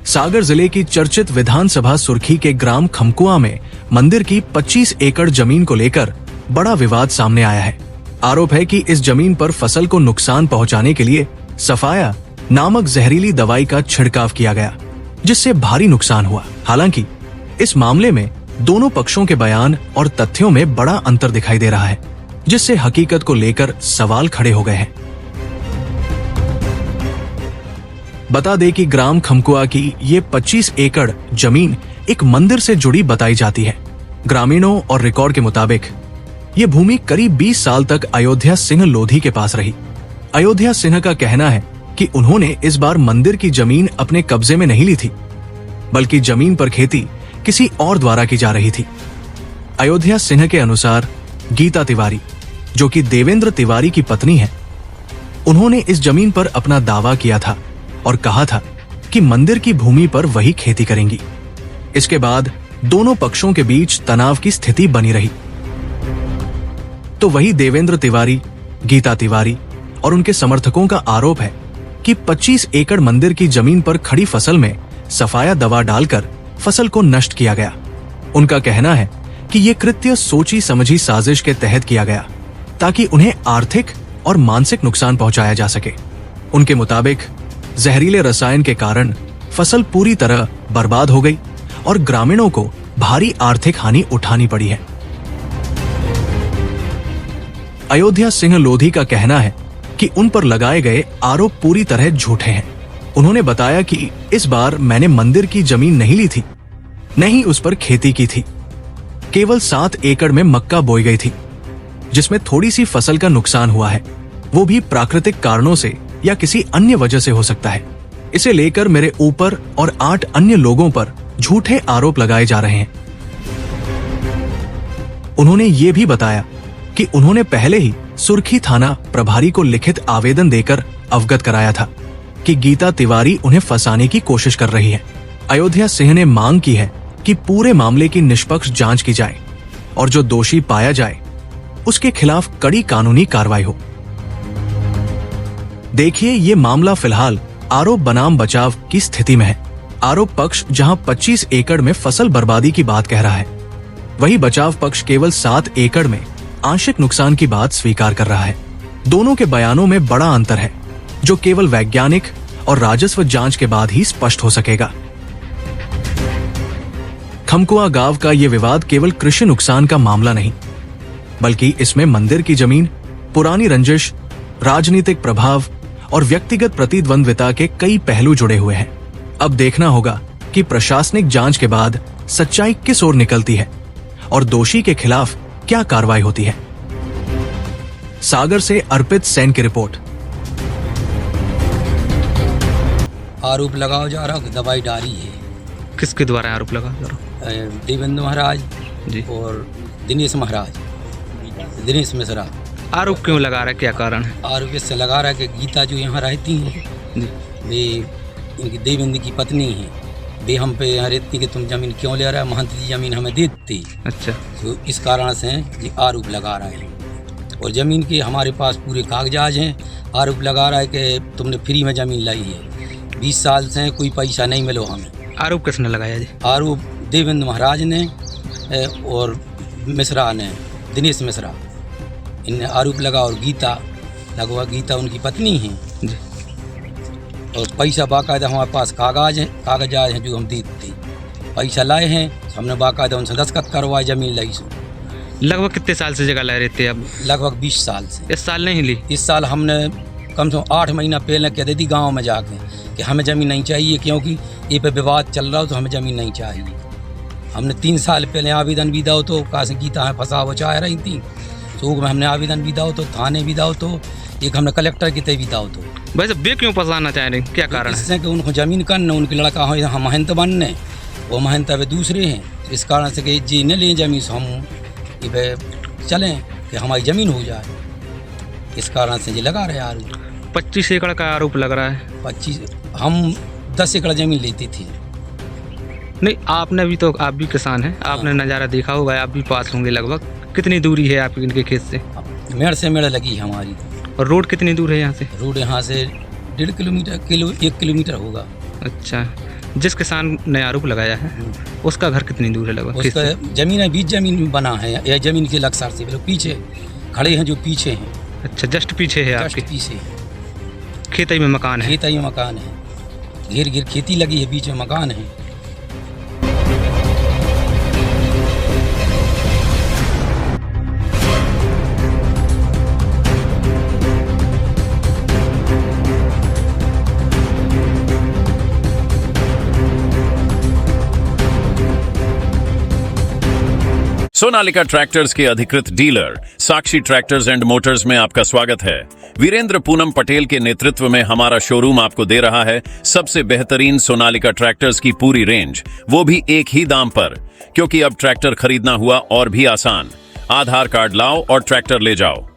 सागर जिले की चर्चित विधानसभा सुर्खी के ग्राम खमकुआ में मंदिर की 25 एकड़ जमीन को लेकर बड़ा विवाद सामने आया है। आरोप है कि इस जमीन पर फसल को नुकसान पहुंचाने के लिए सफाया नामक जहरीली दवाई का छिड़काव किया गया, जिससे भारी नुकसान हुआ। हालांकि इस मामले में दोनों पक्षों के बयान और तथ्यों में बड़ा अंतर दिखाई दे रहा है, जिससे हकीकत को लेकर सवाल खड़े हो गए हैं। बता दें कि ग्राम खमकुआ की ये 25 एकड़ जमीन एक मंदिर से जुड़ी बताई जाती है। ग्रामीणों और रिकॉर्ड के मुताबिक ये भूमि करीब 20 साल तक अयोध्या सिंह लोधी के पास रही। अयोध्या सिंह का कहना है कि उन्होंने इस बार मंदिर की जमीन अपने कब्जे में नहीं ली थी, बल्कि जमीन पर खेती किसी और द्वारा की जा रही थी। अयोध्या सिंह के अनुसार गीता तिवारी, जो कि देवेंद्र तिवारी की पत्नी है, उन्होंने इस जमीन पर अपना दावा किया था और कहा था कि मंदिर की भूमि पर वही खेती करेंगी। इसके बाद दोनों पक्षों के बीच तनाव की स्थिति बनी रही। तो वही देवेंद्र तिवारी, गीता तिवारी और उनके समर्थकों का आरोप है कि 25 एकड़ मंदिर की जमीन पर खड़ी फसल में सफाया दवा डालकर फसल को नष्ट किया गया। उनका कहना है कि ये कृत्य सोची समझी साजिश के तहत किया गया, ताकि उन्हें आर्थिक और मानसिक नुकसान पहुंचाया जा सके। उनके मुताबिक जहरीले रसायन के कारण फसल पूरी तरह बर्बाद हो गई और ग्रामीणों को भारी आर्थिक हानि उठानी पड़ी है। अयोध्या सिंह लोधी का कहना है कि उन पर लगाए गए आरोप पूरी तरह झूठे हैं। उन्होंने बताया कि इस बार मैंने मंदिर की जमीन नहीं ली थी, न ही उस पर खेती की थी। केवल 7 एकड़ में मक्का बोई गई थी, जिसमें थोड़ी सी फसल का नुकसान हुआ है, वो भी प्राकृतिक कारणों से या किसी अन्य वजह से हो सकता है। इसे लेकर मेरे ऊपर और 8 अन्य लोगों पर झूठे आरोप लगाए जा रहे हैं। उन्होंने ये भी बताया कि उन्होंने पहले ही सुर्खी थाना प्रभारी को लिखित आवेदन देकर अवगत कराया था कि गीता तिवारी उन्हें फंसाने की कोशिश कर रही है। अयोध्या सिंह ने मांग की है कि पूरे मामले की निष्पक्ष जांच की जाए और जो दोषी पाया जाए उसके खिलाफ कड़ी कानूनी कार्रवाई हो। देखिए, ये मामला फिलहाल आरोप बनाम बचाव की स्थिति में है। आरोप पक्ष जहां 25 एकड़ में फसल बर्बादी की बात कह रहा है, वहीं बचाव पक्ष केवल 7 एकड़ में आंशिक नुकसान की बात स्वीकार कर रहा है। दोनों के बयानों में बड़ा अंतर है, जो केवल वैज्ञानिक और राजस्व जांच के बाद ही स्पष्ट हो सकेगा। खमकुआ गांव का ये विवाद केवल कृषि नुकसान का मामला नहीं, बल्कि इसमें मंदिर की जमीन, पुरानी रंजिश, राजनीतिक प्रभाव और व्यक्तिगत प्रतिद्वंद्विता के कई पहलू जुड़े हुए हैं। अब देखना होगा कि प्रशासनिक जांच के बाद सच्चाई किस ओर निकलती है और दोषी के खिलाफ क्या कार्रवाई होती है। सागर से अर्पित सेन की रिपोर्ट। आरोप लगाया जा रहा दवाई डाली है। किसके द्वारा आरोप लगाया जा रहा? देवेंद्र महाराज जी और दिनेश महाराज, दिनेश मिश्रा। आरोप क्यों लगा रहा है, क्या कारण है? आरोप इससे लगा रहा है कि गीता जो यहाँ रहती हैं, वे इनकी देवेंद्र की पत्नी हैं, वे हम पे यहाँ रहती कि तुम जमीन क्यों ले रहा है, महंत जी जमीन हमें देती। अच्छा, तो इस कारण से ये आरोप लगा रहे हैं। और ज़मीन के हमारे पास पूरे कागजात हैं। आरोप लगा रहा है कि तुमने फ्री में ज़मीन लाई है, 20 साल से कोई पैसा नहीं मिलो हमें। आरोप किसने लगाया जी? आरोप देवेंद्र महाराज ने और मिश्रा ने, दिनेश मिश्रा, इनने आरोप लगा। और गीता लगवा, गीता उनकी पत्नी है जी। और पैसा बाकायदा हमारे पास कागजात हैं जो हम देते, पैसा लाए हैं, हमने बाकायदा उनसे दस्तखत करवाए, ज़मीन लाई सो। लगभग कितने साल से जगह ले रहे थे अब? लगभग 20 साल से। इस साल नहीं ली? इस साल हमने कम से कम 8 महीना पहले कह दी थी गाँव में जाके कि हमें ज़मीन नहीं चाहिए, क्योंकि ये पे विवाद चल रहा हो तो हमें ज़मीन नहीं चाहिए। हमने 3 साल पहले आवेदन भी दाओ तो कहा से गीता हमें फंसा वो चाह रही थी, सूख में हमने आवेदन भी दाओ तो, थाने भी दाओ तो, एक हमने कलेक्टर की तय भी दाओ तो। वैसे वे क्यों फंसाना चाह रहे हैं, क्या कारण है? इससे कि उनको ज़मीन करना, उनके लड़का हम महंत बनने, वो महंत वे दूसरे हैं। इस कारण से कि जी न लें ज़मीन से हम ये पे चलें कि हमारी ज़मीन हो जाए, इस कारण से ये लगा रहे आरोप। 25 एकड़ का आरोप लग रहा है। 25, हम 10 एकड़ ज़मीन लेती थी। नहीं, आपने भी तो, आप भी किसान हैं, आपने नज़ारा देखा होगा, आप भी पास होंगे। लगभग कितनी दूरी है आपकी इनके खेत से? मेड़ से मेड़ लगी है हमारी। और रोड कितनी दूर है यहाँ से? रोड यहाँ से 1.5 किलोमीटर 1 किलोमीटर होगा। अच्छा, जिस किसान ने आरोप लगाया है उसका घर कितनी दूर है लगभग? उसका जमीन है, 20 जमीन में बना है, यह जमीन के लक्सर से मतलब पीछे खड़े हैं, जो पीछे हैं, अच्छा, जस्ट पीछे है जस्ट आपके? पीछे खेतई में मकान है? खेत में मकान है, घेर घेर खेती लगी है, बीच में मकान है। सोनालिका ट्रैक्टर्स के अधिकृत dealer Sakshi tractors and Motors में आपका स्वागत है। वीरेंद्र पूनम पटेल के नेतृत्व में हमारा शोरूम आपको दे रहा है सबसे बेहतरीन सोनालिका ट्रैक्टर्स की पूरी रेंज, वो भी एक ही दाम पर। क्योंकि अब ट्रैक्टर खरीदना हुआ और भी आसान। आधार कार्ड लाओ और ट्रैक्टर ले जाओ।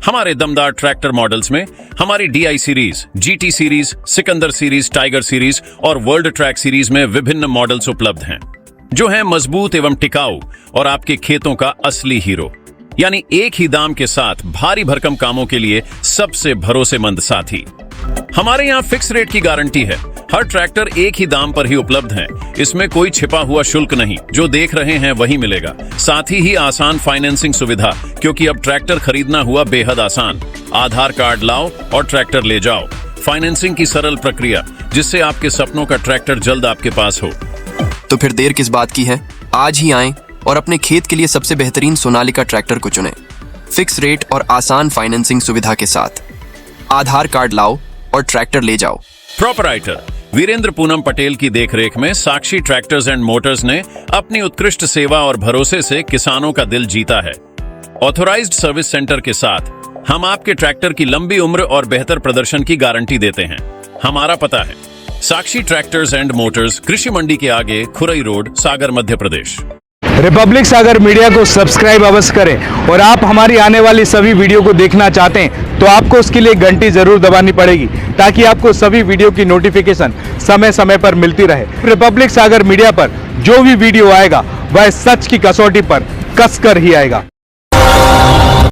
हमारे दमदार ट्रैक्टर मॉडल्स में हमारी DI series, GT series, Sikandar series, tiger series और वर्ल्ड ट्रैक सीरीज में विभिन्न मॉडल्स उपलब्ध हैं, जो हैं मजबूत एवं टिकाऊ और आपके खेतों का असली हीरो। यानी एक ही दाम के साथ भारी भरकम कामों के लिए सबसे भरोसेमंद साथी। हमारे यहाँ फिक्स रेट की गारंटी है। हर ट्रैक्टर एक ही दाम पर ही उपलब्ध है। इसमें कोई छिपा हुआ शुल्क नहीं, जो देख रहे हैं वही मिलेगा। साथ ही आसान फाइनेंसिंग सुविधा, क्योंकि अब ट्रैक्टर खरीदना हुआ बेहद आसान। आधार कार्ड लाओ और ट्रैक्टर ले जाओ। फाइनेंसिंग की सरल प्रक्रिया, जिससे आपके सपनों का ट्रैक्टर जल्द आपके पास हो। तो फिर देर किस बात की है? आज ही आएं और अपने खेत के लिए सबसे बेहतरीन सोनालिका ट्रैक्टर को चुनें। फिक्स रेट और आसान फाइनेंसिंग सुविधा के साथ। आधार कार्ड लाओ और ट्रैक्टर ले जाओ। प्रोपराइटर वीरेंद्र पूनम पटेल की देखरेख में साक्षी ट्रैक्टर्स एंड मोटर्स ने अपनी उत्कृष्ट सेवा और भरोसे से किसानों का दिल जीता है। ऑथोराइज्ड सर्विस सेंटर के साथ हम आपके ट्रैक्टर की लंबी उम्र और बेहतर प्रदर्शन की गारंटी देते हैं। हमारा पता है साक्षी ट्रैक्टर्स एंड मोटर्स, कृषि मंडी के आगे, खुरई रोड, सागर, मध्य प्रदेश। रिपब्लिक सागर मीडिया को सब्सक्राइब अवश्य करें और आप हमारी आने वाली सभी वीडियो को देखना चाहते हैं तो आपको उसके लिए घंटी जरूर दबानी पड़ेगी, ताकि आपको सभी वीडियो की नोटिफिकेशन समय समय पर मिलती रहे। रिपब्लिक सागर मीडिया पर जो भी वीडियो आएगा वह सच की कसौटी पर कसकर ही आएगा।